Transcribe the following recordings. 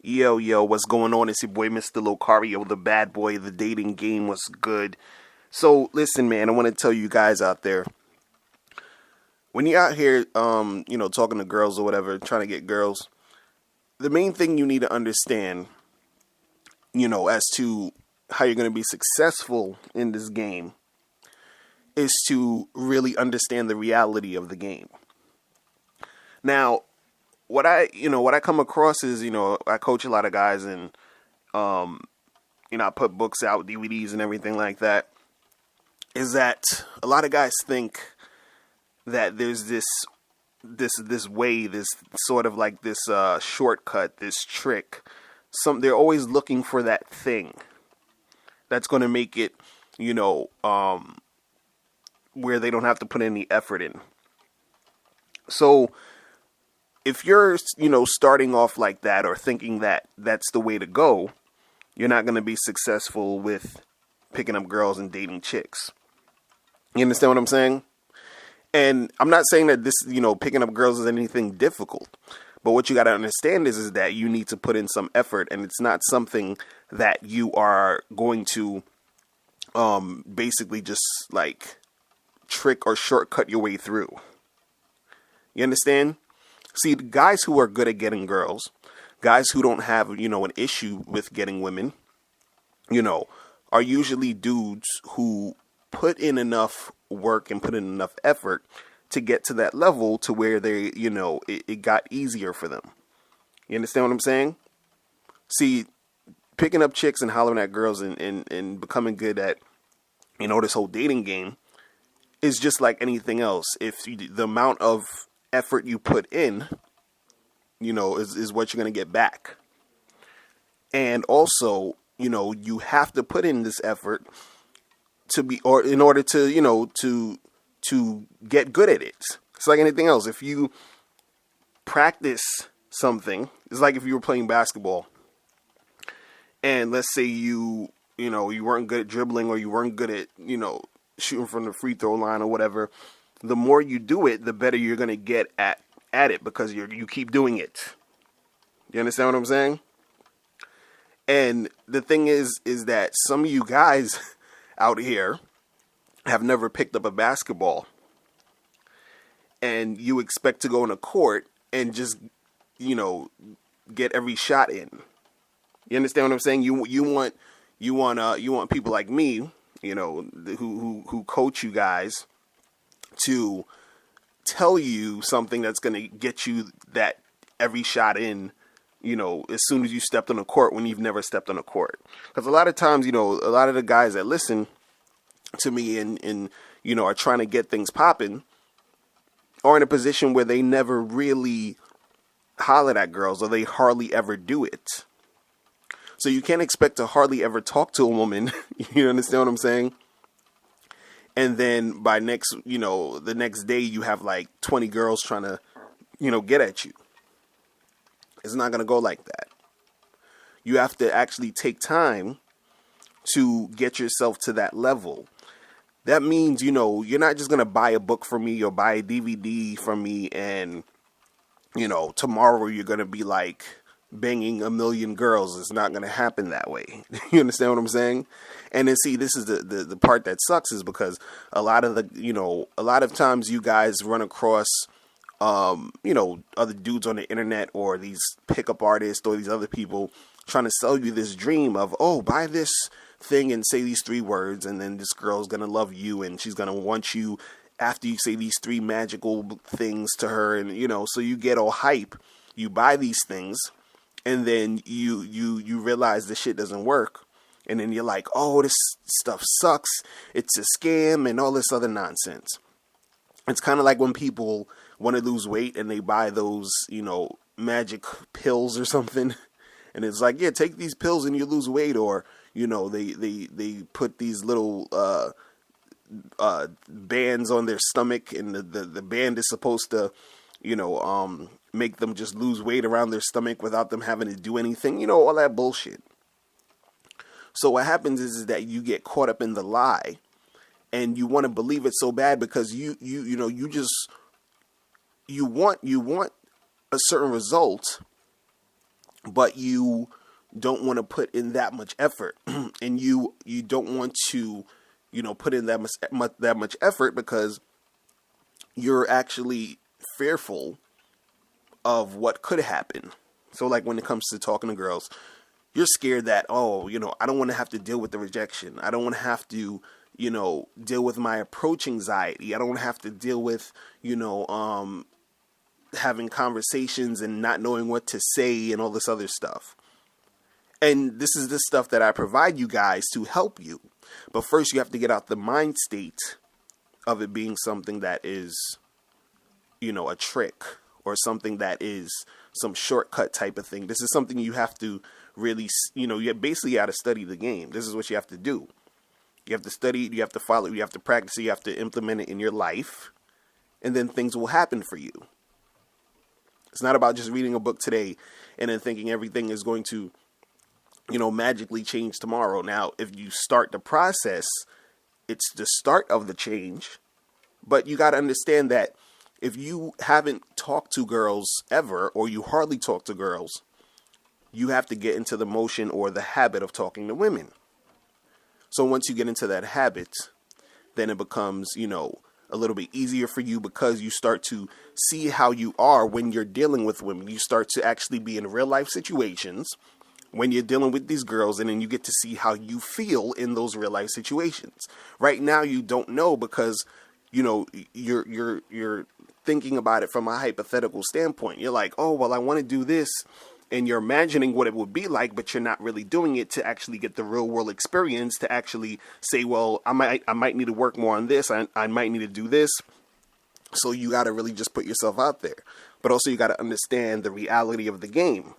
Yo, yo, what's going on? It's your boy, Mr. Locario, the bad boy. The dating game was good. So, listen, man, I want to tell you guys out there, when you're out here, talking to girls or whatever, trying to get girls, the main thing you need to understand, as to how you're going to be successful in this game is to really understand the reality of the game. Now, what I come across is, I coach a lot of guys and, I put books out, DVDs and everything like that, is that a lot of guys think that there's this way, this sort of like this shortcut, this trick. They're always looking for that thing that's going to make it, where they don't have to put any effort in. So if you're, starting off like that or thinking that that's the way to go, you're not going to be successful with picking up girls and dating chicks. You understand what I'm saying? And I'm not saying that this, picking up girls is anything difficult. But what you got to understand is that you need to put in some effort, and it's not something that you are going to basically just like trick or shortcut your way through. You understand? See, the guys who are good at getting girls, guys who don't have, an issue with getting women, are usually dudes who put in enough work and put in enough effort to get to that level to where they, it got easier for them. You understand what I'm saying? See, picking up chicks and hollering at girls and becoming good at, this whole dating game is just like anything else. If the amount of effort you put in, is what you're going to get back. And also, you have to put in this effort in order to, to get good at it. It's like anything else. If you practice something, it's like if you were playing basketball and let's say you weren't good at dribbling or you weren't good at, shooting from the free throw line or whatever. The more you do it, the better you're going to get at it because you keep doing it. You understand what I'm saying? And the thing is that some of you guys out here have never picked up a basketball and you expect to go in a court and just, get every shot in. You understand what I'm saying? You want people like me, who coach you guys to tell you something that's going to get you that every shot in, as soon as you stepped on a court when you've never stepped on a court. Because a lot of times, a lot of the guys that listen to me and are trying to get things popping are in a position where they never really holler at girls or they hardly ever do it. So you can't expect to hardly ever talk to a woman. You understand what I'm saying? And then by the next day you have like 20 girls trying to, get at you. It's not going to go like that. You have to actually take time to get yourself to that level. That means, you're not just going to buy a book from me or buy a DVD from me and, tomorrow you're going to be like banging a million girls. It's not going to happen that way. You understand what I'm saying? And then see, this is the part that sucks is because a lot of times you guys run across, other dudes on the internet or these pickup artists or these other people trying to sell you this dream of, oh, buy this thing and say these 3 words and then this girl's going to love you and she's going to want you after you say these 3 magical things to her. And, so you get all hype, you buy these things and then you realize this shit doesn't work. And then you're like, oh, this stuff sucks. It's a scam and all this other nonsense. It's kind of like when people want to lose weight and they buy those, magic pills or something. And it's like, yeah, take these pills and you lose weight. Or, they put these little bands on their stomach and the band is supposed to, make them just lose weight around their stomach without them having to do anything. All that bullshit. So what happens is that you get caught up in the lie and you want to believe it so bad because you want a certain result but you don't want to put in that much effort, and you don't want to, put in that much effort because you're actually fearful of what could happen. So like when it comes to talking to girls, you're scared that, I don't want to have to deal with the rejection. I don't want to have to, deal with my approach anxiety. I don't want to have to deal with, having conversations and not knowing what to say and all this other stuff. And this is the stuff that I provide you guys to help you. But first you have to get out the mind state of it being something that is, a trick or something that is some shortcut type of thing. This is something you have to really, you basically got to study the game. This is what you have to do. You have to study, you have to follow, you have to practice, you have to implement it in your life, and then things will happen for you. It's not about just reading a book today and then thinking everything is going to, magically change tomorrow. Now, if you start the process, it's the start of the change, but you got to understand that if you haven't talked to girls ever, or you hardly talk to girls, you have to get into the motion or the habit of talking to women. So once you get into that habit, then it becomes, a little bit easier for you because you start to see how you are when you're dealing with women. You start to actually be in real life situations when you're dealing with these girls, and then you get to see how you feel in those real life situations. Right now, you don't know because, you're thinking about it from a hypothetical standpoint. You're like, oh, well, I want to do this. And you're imagining what it would be like, but you're not really doing it to actually get the real world experience, to actually say, well, I might need to work more on this. I might need to do this. So you got to really just put yourself out there. But also you got to understand the reality of the game.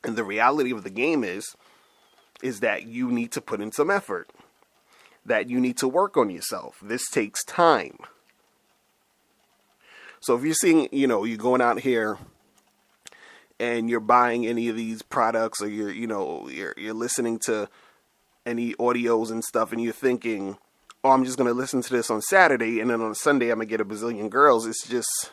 And the reality of the game is that you need to put in some effort, that you need to work on yourself. This takes time. So if you're seeing, you're going out here and you're buying any of these products, or you're listening to any audios and stuff, and you're thinking, oh, I'm just going to listen to this on Saturday, and then on Sunday I'm going to get a bazillion girls. It's just,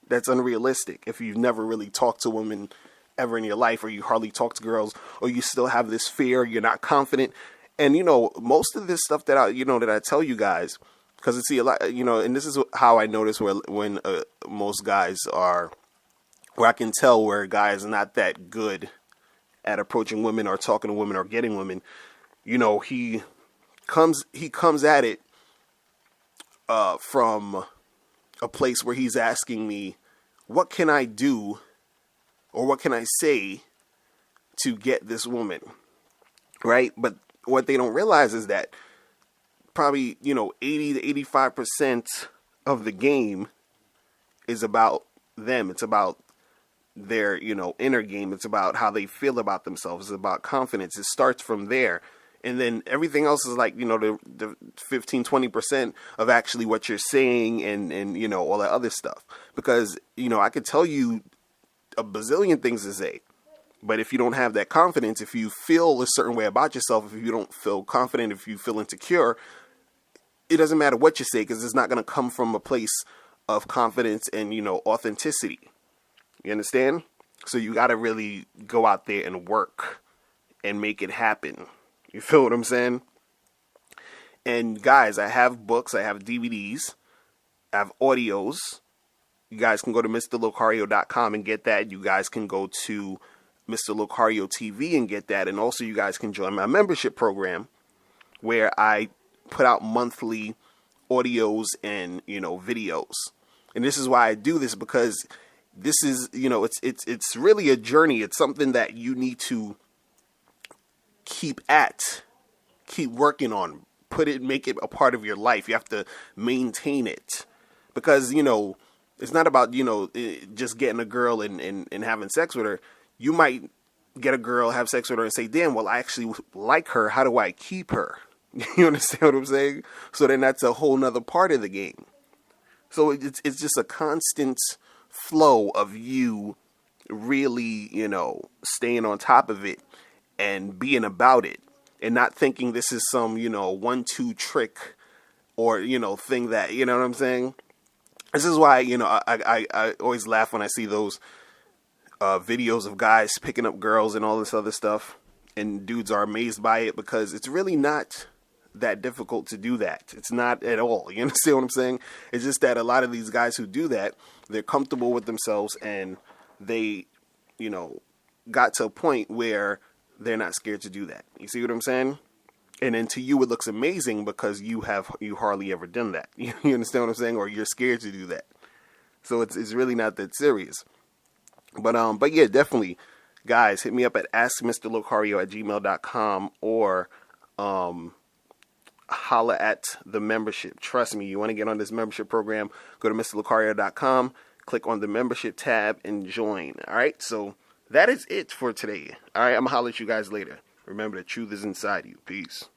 that's unrealistic. If you've never really talked to women ever in your life, or you hardly talk to girls, or you still have this fear, you're not confident. And, most of this stuff that I tell you guys, because it's a lot, and this is how I notice when most guys are, where I can tell where a guy is not that good at approaching women or talking to women or getting women. He comes at it from a place where he's asking me, what can I do, or what can I say to get this woman, right? But what they don't realize is that probably 80 to 85% of the game is about them. It's about their, inner game. It's about how they feel about themselves. It's about confidence. It starts from there. And then everything else is like, the 15, 20% of actually what you're saying and all that other stuff. Because, I could tell you a bazillion things to say, but if you don't have that confidence, if you feel a certain way about yourself, if you don't feel confident, if you feel insecure, it doesn't matter what you say, because it's not going to come from a place of confidence and, authenticity. You understand? So you got to really go out there and work and make it happen. You feel what I'm saying? And guys, I have books, I have DVDs, I have audios. You guys can go to MrLocario.com and get that. You guys can go to Mr. Locario TV and get that. And also you guys can join my membership program, where I put out monthly audios and, videos. And this is why I do this, because this is, it's really a journey. It's something that you need to keep working on, make it a part of your life. You have to maintain it, because, it's not about, just getting a girl and having sex with her. You might get a girl, have sex with her, and say, damn, well, I actually like her. How do I keep her? You understand what I'm saying? So then that's a whole nother part of the game. So it's just a constant flow of you really, staying on top of it and being about it, and not thinking this is some, 1-2 trick or, thing that, you know what I'm saying? This is why, I always laugh when I see those videos of guys picking up girls and all this other stuff, and dudes are amazed by it because it's really not that difficult to do that. It's not at all. You understand what I'm saying? It's just that a lot of these guys who do that, they're comfortable with themselves, and they, got to a point where they're not scared to do that. You see what I'm saying? And then to you, it looks amazing because you hardly ever done that. You understand what I'm saying? Or you're scared to do that. So it's really not that serious. But yeah, definitely, guys, hit me up at askmrlocario@gmail.com or holla at the membership. Trust me, you want to get on this membership program, go to mrlocario.com, click on the membership tab, and join. All right, so that is it for today. All right, I'm going to holler at you guys later. Remember, the truth is inside you. Peace.